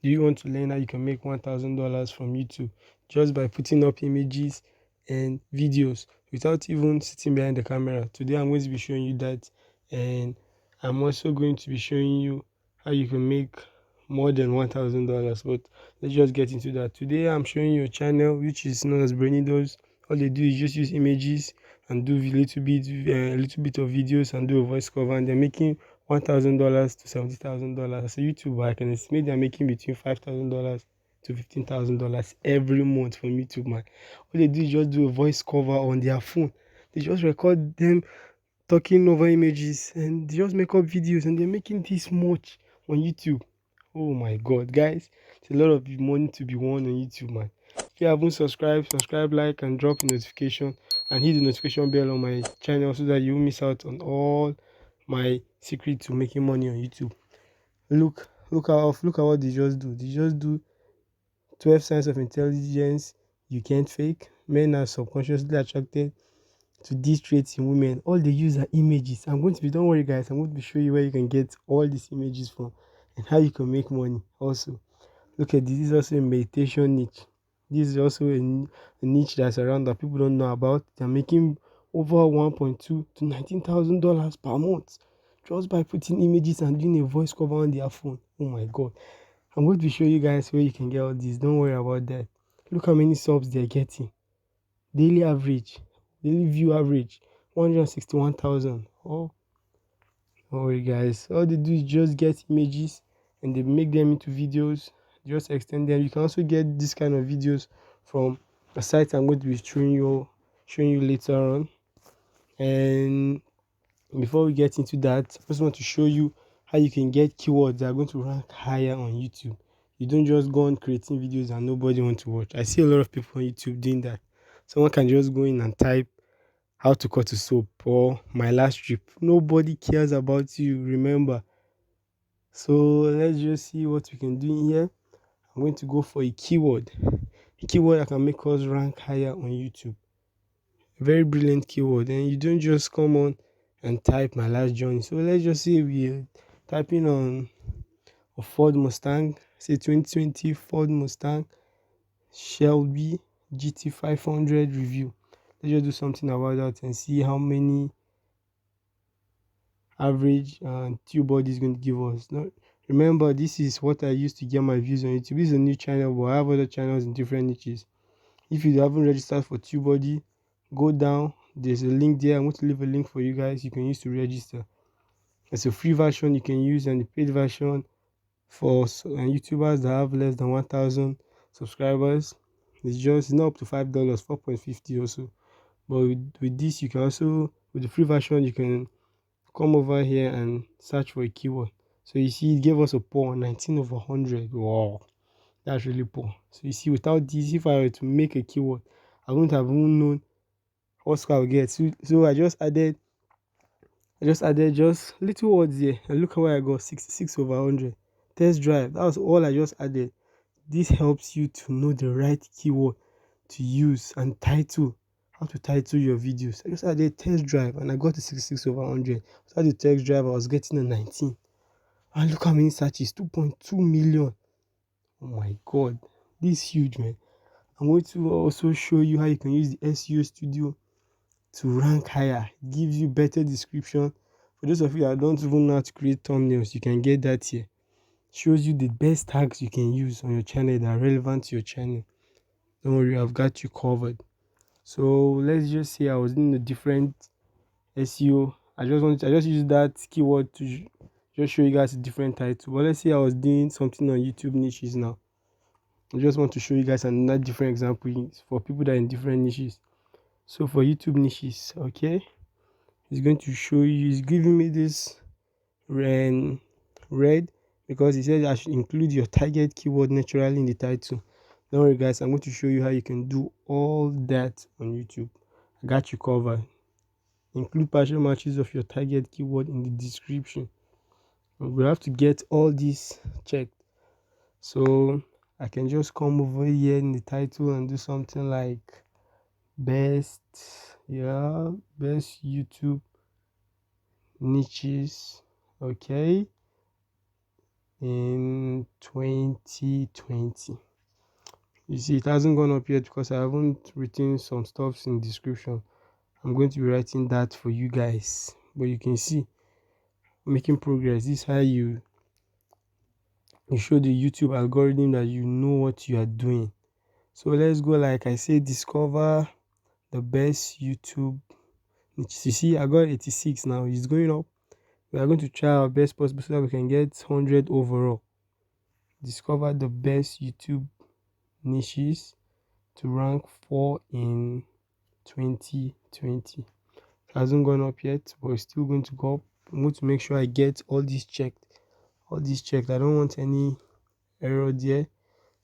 Do you want to learn how you can make $1,000 from YouTube just by putting up images and videos without even sitting behind the camera? Today I'm going to be showing you that, and I'm also going to be showing you how you can make more than $1,000. But let's just get into that. Today I'm showing you a channel which is known as Brainy Does. All they do is just use images and do a little bit of videos and do a voice cover, and they're making $1,000 to $70,000. As a YouTuber, I can estimate they're making between $5,000 to $15,000 every month from YouTube, man. All they do is just do a voice cover on their phone. They just record them talking over images and they just make up videos, and they're making this much on YouTube. Oh my god, guys, it's a lot of money to be won on YouTube, man. If you haven't subscribed, subscribe, like, and drop a notification, and hit the notification bell on my channel so that you won't miss out on all my secret to making money on YouTube. Look at what they just do. They just do 12 signs of intelligence you can't fake. Men are subconsciously attracted to these traits in women. All they use are images. Don't worry, guys, I'm going to be showing you where you can get all these images from and how you can make money. Also, look at this. This is also a meditation niche. This is also a niche that's around that people don't know about. They're making over 1.2 to $19,000 per month just by putting images and doing a voice cover on their phone. Oh my god. I'm going to show you guys where you can get all this. Don't worry about that. Look how many subs they're getting. Daily average, daily view average, 161,000. Oh, don't worry, guys. All they do is just get images and they make them into videos, just extend them. You can also get this kind of videos from a site I'm going to be showing you later on. And before we get into that, I just want to show you how you can get keywords that are going to rank higher on YouTube. You don't just go on creating videos and nobody wants to watch. I see a lot of people on YouTube doing that. Someone can just go in and type how to cut a soap or my last trip. Nobody cares about you, remember. So let's just see what we can do in here. I'm going to go for a keyword that can make us rank higher on YouTube. A very brilliant keyword, and you don't just come on and type my last journey. So let's just say we're typing on a Ford Mustang, say 2020 Ford Mustang Shelby GT500 review. Let's just do something about that and see how many average tube body is going to give us. Now, remember, this is what I used to get my views on YouTube. This is a new channel, but I have other channels in different niches. If you haven't registered for TubeBuddy, go down. There's a link there. I'm going to leave a link for you guys. You can use to register. It's a free version you can use and the paid version for YouTubers that have less than 1,000 subscribers. It's not up to $5, 4.50 also. But with this, you can also, with the free version, you can come over here and search for a keyword. So you see, it gave us a poor 19 over 100. Wow, that's really poor. So you see, without this, if I were to make a keyword, I wouldn't have even known what score I would get. So I just added just little words here, and look at where I got 66 over 100. Test drive. That was all I just added. This helps you to know the right keyword to use and title. How to title your videos. I just added test drive and I got a 66 over 100. So the test drive I was getting a 19. And look how many searches, 2.2 million. Oh my god, this is huge, man. I'm going to also show you how you can use the SEO Studio to rank higher. It gives you better description. For those of you that don't even know how to create thumbnails, you can get that here. Shows you the best tags you can use on your channel that are relevant to your channel. Don't worry, I've got you covered. So let's just say I was in a different SEO. I just used that keyword to just show you guys a different title. But let's say I was doing something on YouTube niches now. I just want to show you guys another different example for people that are in different niches. So for YouTube niches, okay, it's going to show you. It's giving me this red because it says I should include your target keyword naturally in the title. Don't worry, guys. I'm going to show you how you can do all that on YouTube. I got you covered. Include partial matches of your target keyword in the description. We have to get all this checked. So I can just come over here in the title and do something like best YouTube niches. Okay, in 2020. You see, it hasn't gone up yet because I haven't written some stuffs in description. I'm going to be writing that for you guys. But you can see making progress. This is how you show the YouTube algorithm that you know what you are doing. So let's go, like I said, discover the best YouTube. You see, I got 86 now. It's going up. We are going to try our best possible so that we can get 100 overall. Discover the best YouTube niches to rank 4 in 2020. It hasn't gone up yet, but it's still going to go up. I'm going to make sure I get all these checked. All these checked. I don't want any error there.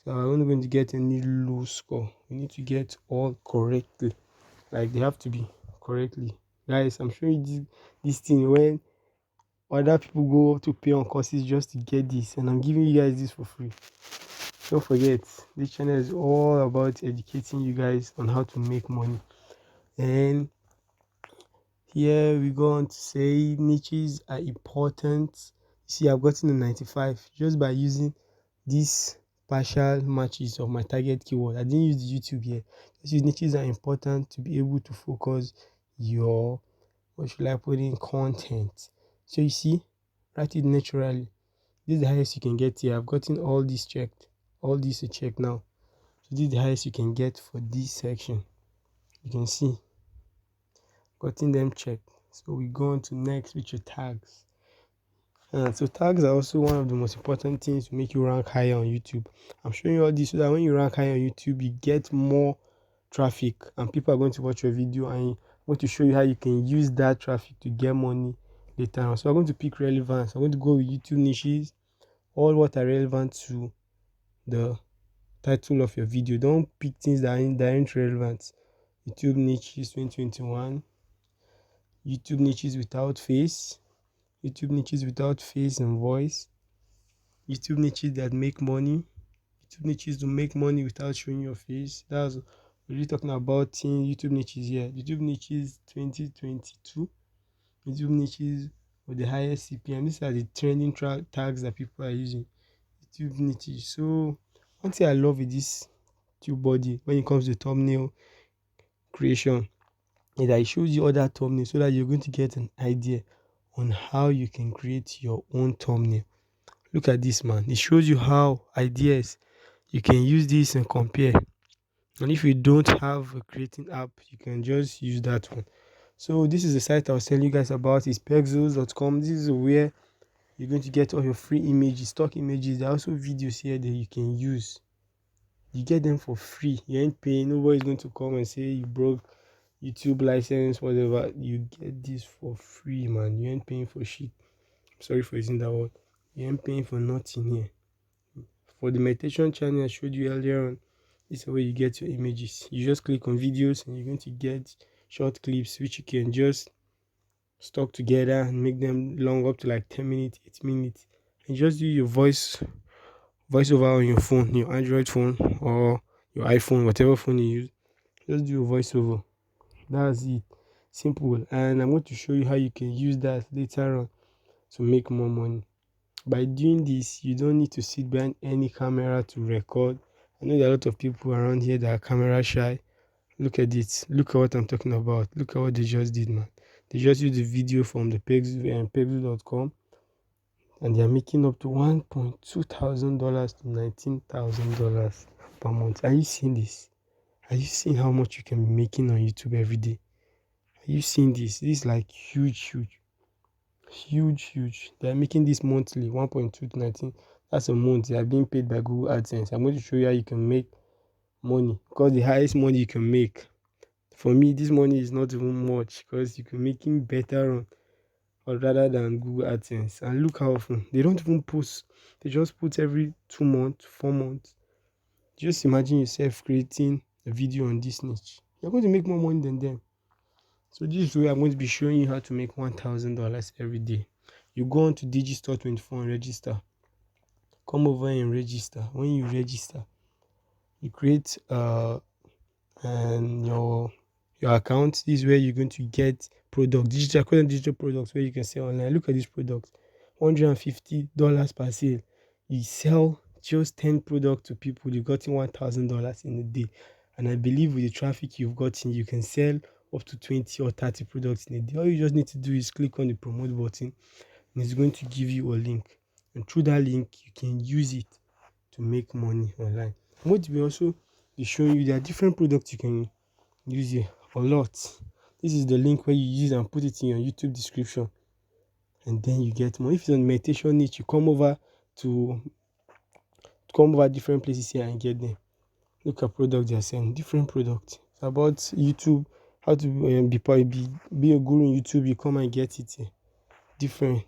So I'm not going to get any low score. We need to get all correctly. Like they have to be correctly. Guys, I'm showing you this thing when other people go to pay on courses just to get this, and I'm giving you guys this for free. Don't forget, this channel is all about educating you guys on how to make money. And here we go on to say niches are important. You see, I've gotten a 95 just by using these partial matches of my target keyword. I didn't use the YouTube here. Just use niches are important to be able to focus your, what should I put in, content. So you see, write it naturally. This is the highest you can get here. I've gotten all these checked. All these are checked now. So this is the highest you can get for this section. You can see, gotten them checked. So we go on to next, which are tags. So tags are also one of the most important things to make you rank higher on YouTube. I'm showing you all this so that when you rank higher on YouTube, you get more traffic and people are going to watch your video, and I'm going to show you how you can use that traffic to get money later on. So I'm going to pick relevance. I'm going to go with YouTube niches, all what are relevant to the title of your video. Don't pick things that aren't relevant. YouTube niches 2021, YouTube niches without face, YouTube niches without face and voice, YouTube niches that make money, YouTube niches to make money without showing your face. That's really talking about YouTube niches here. YouTube niches 2022, YouTube niches with the highest CPM. These are the trending tags that people are using. YouTube niches. So one thing I love with this TubeBuddy when it comes to thumbnail creation is that it shows you other thumbnails so that you're going to get an idea on how you can create your own thumbnail. Look at this, man. It shows you how ideas you can use this and compare. And if you don't have a creating app, you can just use that one. So this is the site I was telling you guys about. It's pexels.com. This is where you're going to get all your free images, stock images. There are also videos here that you can use. You get them for free. You ain't paying. Nobody's going to come and say you broke YouTube license, whatever. You get this for free, man. You ain't paying for shit. Sorry for using that word. You ain't paying for nothing here. For the meditation channel I showed you earlier on, this is where you get your images. You just click on videos and you're going to get short clips which you can just stock together and make them long up to like 10 minutes, 8 minutes. And just do your voiceover on your phone, your Android phone or your iPhone, whatever phone you use. Just do a voiceover. That's it. Simple. And I'm going to show you how you can use that later on to make more money. By doing this, you don't need to sit behind any camera to record. I know there are a lot of people around here that are camera shy. Look at it. Look at what I'm talking about. Look at what they just did, man. They just used the video from the Pexel.com and they are making up to $1,200 to $19,000 per month. Are you seeing this? Are you seeing how much you can be making on YouTube every day? Are you seeing this? This is like huge. They are making this monthly 1.2 to 19. That's a month. They are being paid by Google AdSense. I'm going to show you how you can make money, because the highest money you can make, for me, this money is not even much because you can make it better on or rather than Google AdSense. And look how often they don't even post. They just put every 2 months, 4 months. Just imagine yourself creating a video on this niche. You're going to make more money than them. So this is where I'm going to be showing you how to make $1,000 every day. You go on to Digistore24 and register. Come over and register. When you register, you create and your account. This is where you're going to get products, digital products where you can sell online. Look at this product, $150 per sale. You sell just 10 products to people, you've gotten $1,000 in a day. And I believe with the traffic you've gotten, you can sell up to 20 or 30 products in a day. All you just need to do is click on the promote button, and it's going to give you a link. And through that link, you can use it to make money online. I'm going to be also be showing you there are different products you can use here, a lot. This is the link where you use and put it in your YouTube description, and then you get more. If it's on meditation niche, you to come over different places here and get them. Look at products they are selling, different products. It's about YouTube, how to be a guru in YouTube. You come and get it here. Different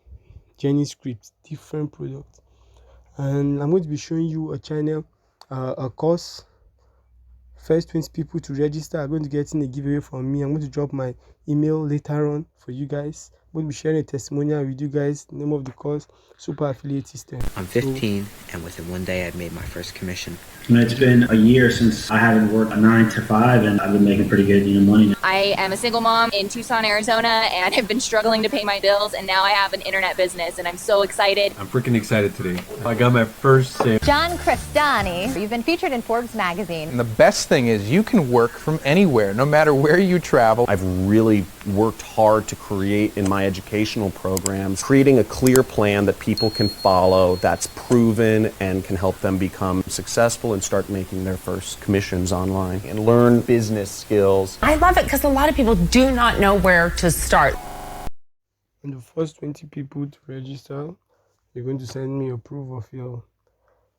journey scripts, different products. And I'm going to be showing you a channel, a course. First 20 people to register are going to get in a giveaway from me. I'm going to drop my email later on for you guys. I'm going to be sharing a testimonial with you guys. Name of the course, Super Affiliate System. I'm 15, and within one day I made my first commission. It's been a year since I haven't worked a 9 to 5, and I've been making pretty good money now. I am a single mom in Tucson, Arizona, and I've been struggling to pay my bills, and now I have an internet business, and I'm so excited. I'm freaking excited today. I got my first sale. John Crestani, you've been featured in Forbes magazine. And the best thing is you can work from anywhere, no matter where you travel. I've really worked hard to create in my educational programs, creating a clear plan that people can follow, that's proven and can help them become successful and start making their first commissions online and learn business skills. I love it because a lot of people do not know where to start. And the first 20 people to register, you're going to send me a proof of your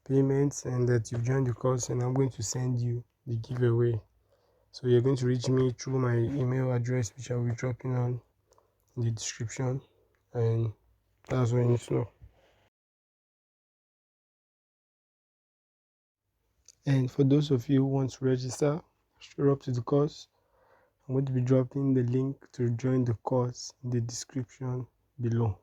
payments and that you've joined the course, and I'm going to send you the giveaway. So you're going to reach me through my email address, which I will be dropping on in the description, and that's what you need to know. And for those of you who want to register, show up to the course. I'm going to be dropping the link to join the course in the description below.